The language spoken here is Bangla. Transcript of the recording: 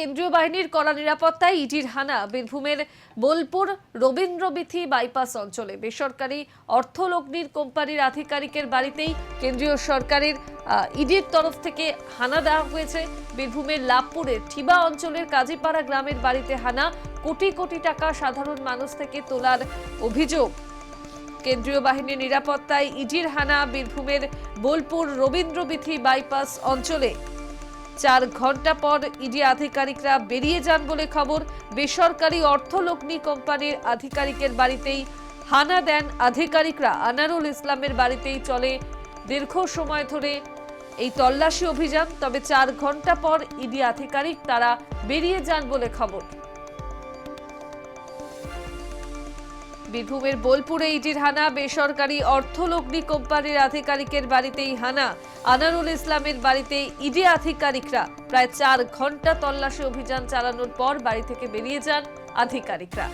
কেন্দ্রীয় বাহিনীর কড়া নিরাপত্তায় ইডির হানা বীরভূমের বোলপুর রবীন্দ্রবিথি বাইপাস অঞ্চলে বেসরকারি অর্থলগ্নির কোম্পানির আধিকারিকের বাড়িতেই কেন্দ্রীয় সরকারের ইডির তরফ থেকে হানা দেওয়া হয়েছে। বীরভূমের লাভপুরের ঠিবা অঞ্চলের কাজীপাড়া গ্রামের বাড়িতে হানা, কোটি কোটি টাকা সাধারণ মানুষ থেকে তোলার অভিযোগ। কেন্দ্রীয় বাহিনীর নিরাপত্তায় ইডির হানা বীরভূমের বোলপুর রবীন্দ্রবিথি বাইপাস অঞ্চলে। 4 ঘন্টা পর ইডি আধিকারিকরা বেরিয়ে যান বলে খবর। বেসরকারি অর্থলগ্নি কোম্পানির আধিকারিকের বাড়িতেই হানা দেন আধিকারিকরা। আনারুল ইসলামের বাড়িতেই চলে দীর্ঘ সময় ধরে এই তল্লাশি অভিযান। তবে 4 ঘন্টা পর ইডি আধিকারিক তারা বেরিয়ে যান বলে খবর। বীরভূমের বোলপুরে ইডির হানা, বেসরকারি অর্থলগ্নি কোম্পানির আধিকারিকের বাড়িতেই হানা। আনারুল ইসলামের বাড়িতে ইডি আধিকারিকরা প্রায় 4 ঘন্টা তল্লাশি অভিযান চালানোর পর বাড়ি থেকে বেরিয়ে যান আধিকারিকরা।